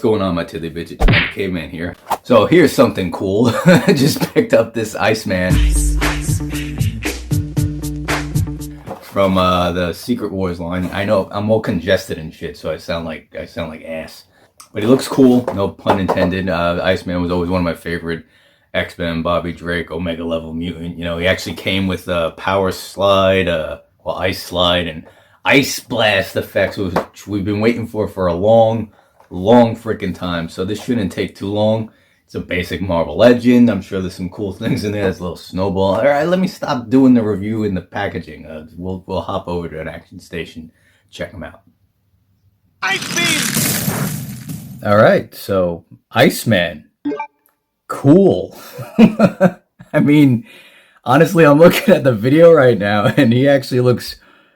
going on, my tilly bitches? Caveman here. So here's something cool. I just picked up this Iceman from the Secret Wars line. I know I'm all congested and shit, so I sound like ass. But he looks cool, no pun intended. Iceman was always one of my favorite X-Men, Bobby Drake, Omega level mutant. You know, he actually came with a power slide, ice slide, and ice blast effects, which we've been waiting for a long freaking time. So this shouldn't take too long. It's a basic Marvel Legend. I'm sure there's some cool things in there. There's a little snowball. All right, let me stop doing the review in the packaging. We'll hop over to an action station, check them out. Ice Beam! All right, so Iceman. Cool. I mean, honestly, I'm looking at the video right now, and he actually looks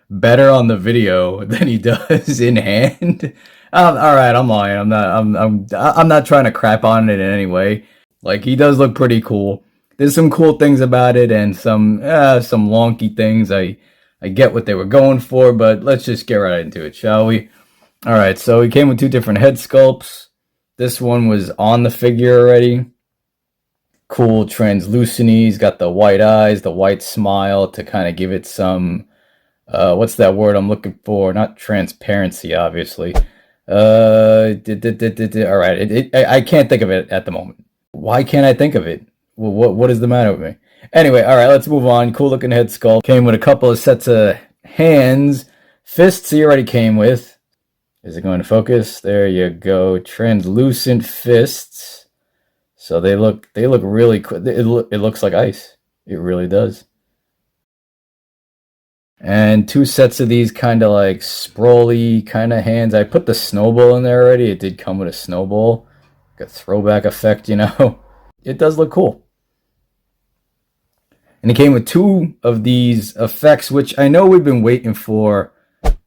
better on the video than he does in hand. All right, I'm lying. I'm not trying to crap on it in any way. Like, he does look pretty cool. There's some cool things about it and some wonky things. I get what they were going for, but let's just get right into it, shall we? All right, so he came with 2 different head sculpts. This one was on the figure already. Cool translucency. He's got the white eyes, the white smile to kind of give it some, what's that word I'm looking for? Not transparency, obviously. All right, I can't think of it at the moment. Why can't I think of it? What is the matter with me? Anyway, all right, let's move on. Cool looking head sculpt. Came with a couple of sets of hands. Fists he already came with. Is it going to focus? There you go. Translucent fists. So they look really cool. It looks like ice. It really does. And 2 sets of these kind of like sprawly kind of hands. I put the snowball in there already. It did come with a snowball. Like a throwback effect, you know. It does look cool. And it came with 2 of these effects, which I know we've been waiting for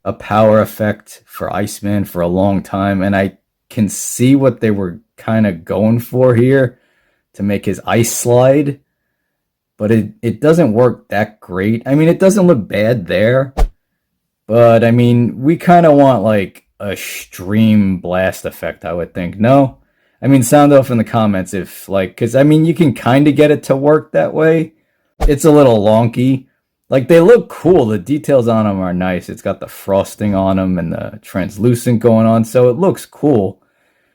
a power effect for Iceman for a long time. And I can see what they were kind of going for here to make his ice slide. But it doesn't work that great. I mean, it doesn't look bad there. But, I mean, we kind of want, like, a stream blast effect, I would think. No? I mean, sound off in the comments if, like... Because, I mean, you can kind of get it to work that way. It's a little wonky. Like, they look cool. The details on them are nice. It's got the frosting on them and the translucent going on. So, it looks cool.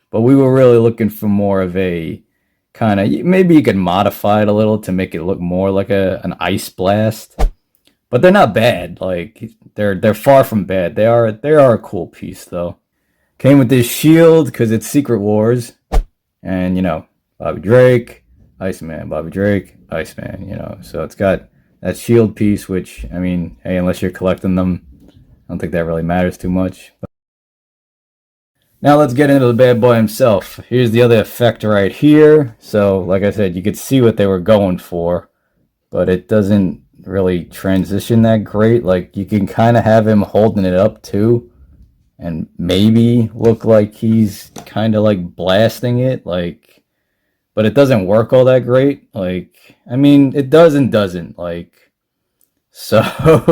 But we were really looking for more of a... kind of, maybe you could modify it a little to make it look more like an ice blast, but they're not bad. Like they're far from bad. They are a cool piece though. Came with this shield because it's Secret Wars, and you know, Bobby Drake, Iceman, Bobby Drake, Iceman. You know, so it's got that shield piece, which I mean, hey, unless you're collecting them, I don't think that really matters too much. But now let's get into the bad boy himself. Here's the other effect right here. So, like I said, you could see what they were going for, but it doesn't really transition that great. Like, you can kind of have him holding it up, too, and maybe look like he's kind of, like, blasting it, like, but it doesn't work all that great. Like, I mean, it does and doesn't, like, so,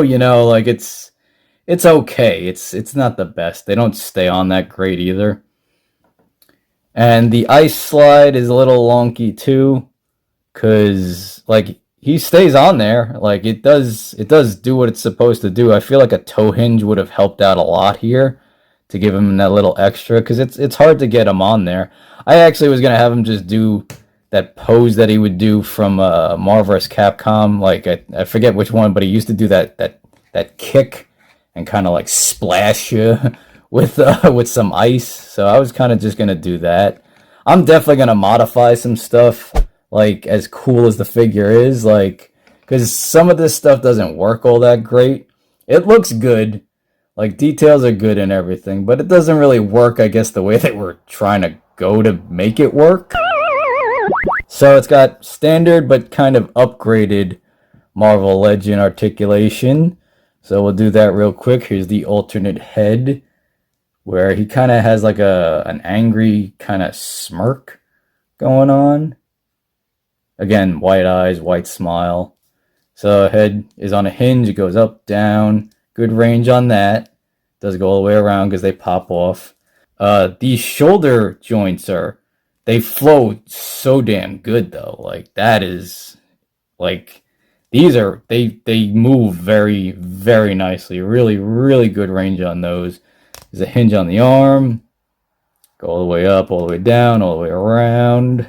you know, like, it's okay. It's not the best. They don't stay on that great either. And the ice slide is a little wonky too, because like he stays on there. Like it does do what it's supposed to do. I feel like a toe hinge would have helped out a lot here to give him that little extra, because it's hard to get him on there. I actually was gonna have him just do that pose that he would do from Marvel vs. Capcom. Like I forget which one, but he used to do that kick and kind of like splash you with some ice. So I was kind of just gonna do that. I'm definitely gonna modify some stuff, like as cool as the figure is, like because some of this stuff doesn't work all that great. It looks good, like details are good and everything, but it doesn't really work, I guess, the way they were trying to go to make it work. So it's got standard but kind of upgraded Marvel Legend articulation. So we'll do that real quick. Here's the alternate head, where he kind of has like an angry kind of smirk going on. Again, white eyes, white smile. So head is on a hinge. It goes up, down. Good range on that. Does go all the way around because they pop off. These shoulder joints are, they flow so damn good though. Like that is like, these are, they move very very nicely. Really really good range on those. There's a hinge on the arm. Go all the way up, all the way down, all the way around.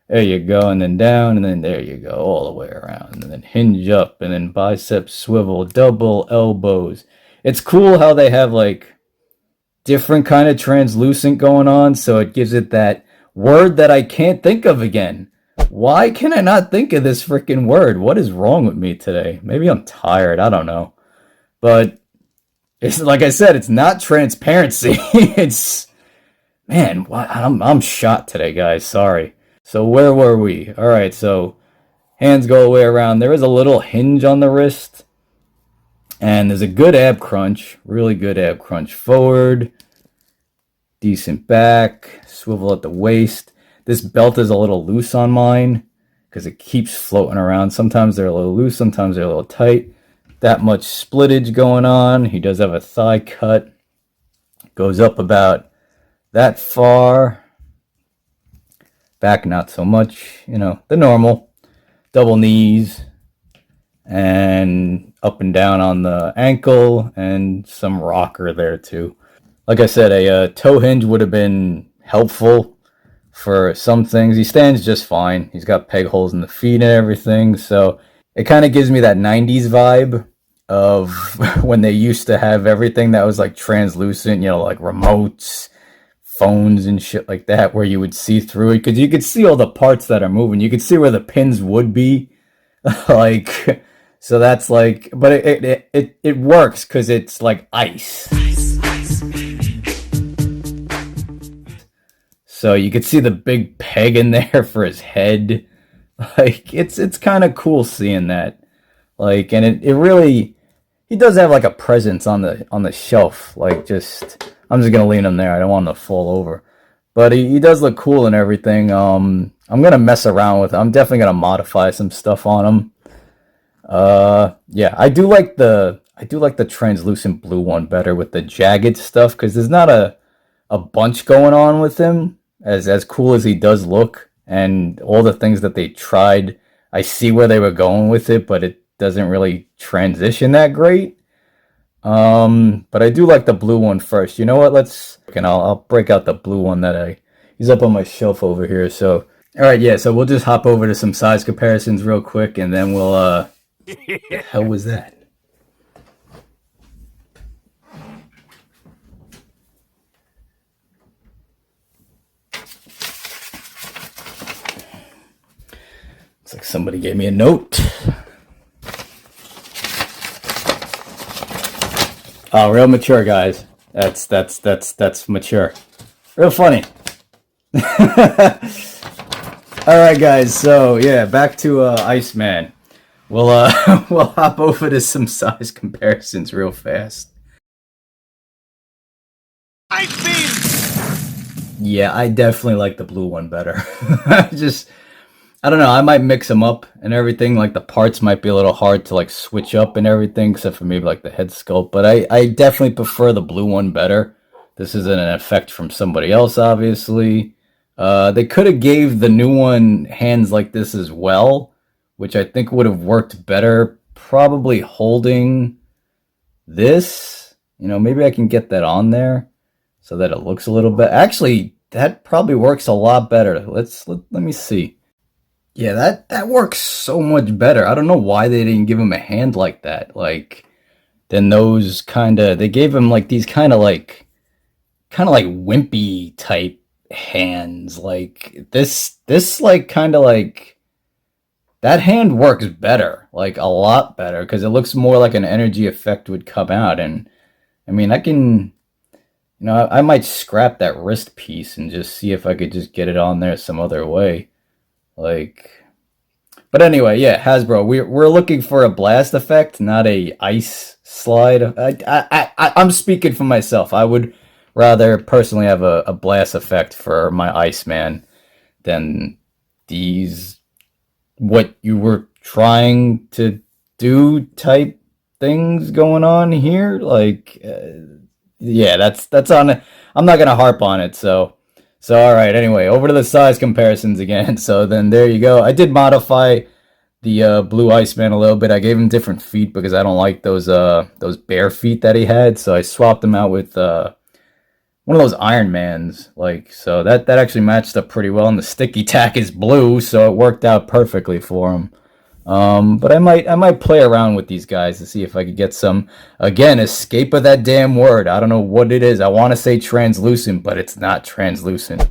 There you go, and then down, and then there you go, all the way around, and then hinge up, and then bicep swivel, double elbows. It's cool how they have like different kind of translucent going on, so it gives it that word that I can't think of again. Why can I not think of this freaking word? What is wrong with me today? Maybe I'm tired, I don't know. But it's like I said, it's not transparency. It's, man, what, I'm shot today, guys. Sorry. So where were we? All right, so hands go all the way around. There is a little hinge on the wrist, and there's a good ab crunch, really good ab crunch forward, decent back, swivel at the waist. This belt is a little loose on mine because it keeps floating around. Sometimes they're a little loose, sometimes they're a little tight. That much splittage going on. He does have a thigh cut. Goes up about that far. Back not so much, you know, the normal. Double knees and up and down on the ankle and some rocker there too. Like I said, a toe hinge would have been helpful for some things. He stands just fine. He's got peg holes in the feet and everything, so it kind of gives me that 90s vibe of when they used to have everything that was like translucent, you know, like remotes, phones and shit like that, where you would see through it because you could see all the parts that are moving. You could see where the pins would be. Like, so that's like, but it works because it's like ice. So you could see the big peg in there for his head. Like, it's kind of cool seeing that. Like, and it really, he does have like a presence on the shelf. Like, just, I'm just gonna lean him there. I don't want him to fall over. But he does look cool and everything. I'm gonna mess around with it. I'm definitely gonna modify some stuff on him. Yeah, I do like the translucent blue one better with the jagged stuff because there's not a bunch going on with him. As cool as he does look, and all the things that they tried, I see where they were going with it, but it doesn't really transition that great. But I do like the blue one first. You know what? I'll break out the blue one he's up on my shelf over here. So, all right, yeah. So we'll just hop over to some size comparisons real quick, and then we'll the hell was that? It's like somebody gave me a note. Oh, real mature, guys. That's mature. Real funny. All right, guys. So yeah, back to Iceman. We'll we'll hop over to some size comparisons real fast. Ice beam. Yeah, I definitely like the blue one better. Just, I don't know. I might mix them up and everything. Like the parts might be a little hard to like switch up and everything, except for maybe like the head sculpt. But I definitely prefer the blue one better. This isn't an effect from somebody else, obviously. They could have gave the new one hands like this as well, which I think would have worked better. Probably holding this. You know, maybe I can get that on there so that it looks a little bit. Actually, that probably works a lot better. Let me see. Yeah, that works so much better. I don't know why they didn't give him a hand like that. Like, then those kind of, they gave him like these kind of like wimpy type hands. Like this like kind of like, that hand works better, like a lot better, because it looks more like an energy effect would come out. And I mean, I can, you know, I might scrap that wrist piece and just see if I could just get it on there some other way. Like, but anyway, yeah, Hasbro, we're looking for a blast effect, not a ice slide. I'm speaking for myself. I would rather personally have a blast effect for my Iceman than these, what you were trying to do type things going on here. Like, Yeah, that's on. I'm not gonna harp on it. So all right. Anyway, over to the size comparisons again. So then there you go. I did modify the blue Iceman a little bit. I gave him different feet because I don't like those bare feet that he had. So I swapped them out with one of those Iron Mans. Like so that actually matched up pretty well. And the sticky tack is blue, so it worked out perfectly for him. But I might play around with these guys to see if I could get some again escape of that damn word. I don't know what it is. I want to say translucent, but it's not translucent.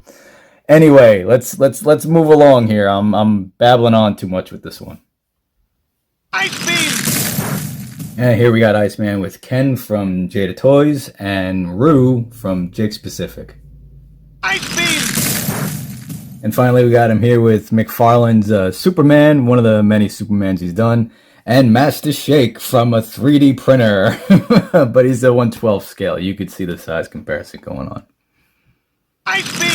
Anyway, let's move along here. I'm babbling on too much with this one. Ice Beam! And here we got Iceman with Ken from Jada Toys and Rue from Jake's Pacific. Ice Beam! And finally, we got him here with McFarlane's Superman, one of the many Supermans he's done, and Master Shake from a 3D printer, but he's a 1/12 scale. You could see the size comparison going on. Ice Beam!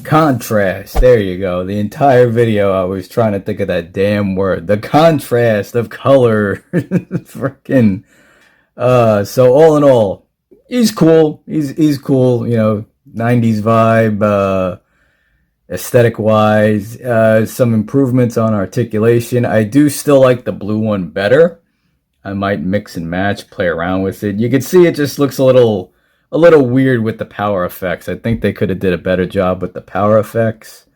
Contrast. There you go. The entire video I was trying to think of that damn word. The contrast of color. Freaking. So all in all, he's cool. He's cool. You know, 90s vibe. Aesthetic wise, some improvements on articulation. I do still like the blue one better. I might mix and match, play around with it. You can see it just looks a little weird with the power effects. I think they could have did a better job with the power effects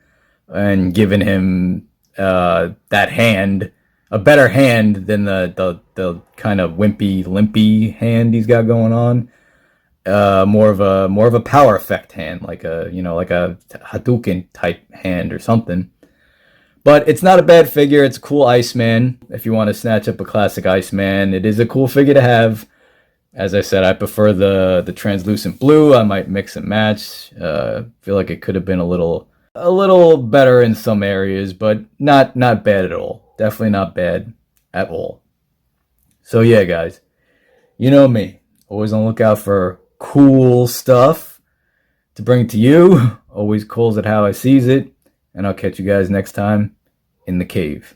and given him that hand, a better hand than the kind of wimpy, limpy hand he's got going on. More of a power effect hand, like a Hadouken type hand or something. But it's not a bad figure. It's a cool Iceman. If you want to snatch up a classic Iceman, it is a cool figure to have. As I said, I prefer the translucent blue. I might mix and match. Feel like it could have been a little better in some areas, but not bad at all. Definitely not bad at all. So yeah, guys, you know me. Always on the lookout for cool stuff to bring to you. Always calls it how I sees it. And I'll catch you guys next time in the cave.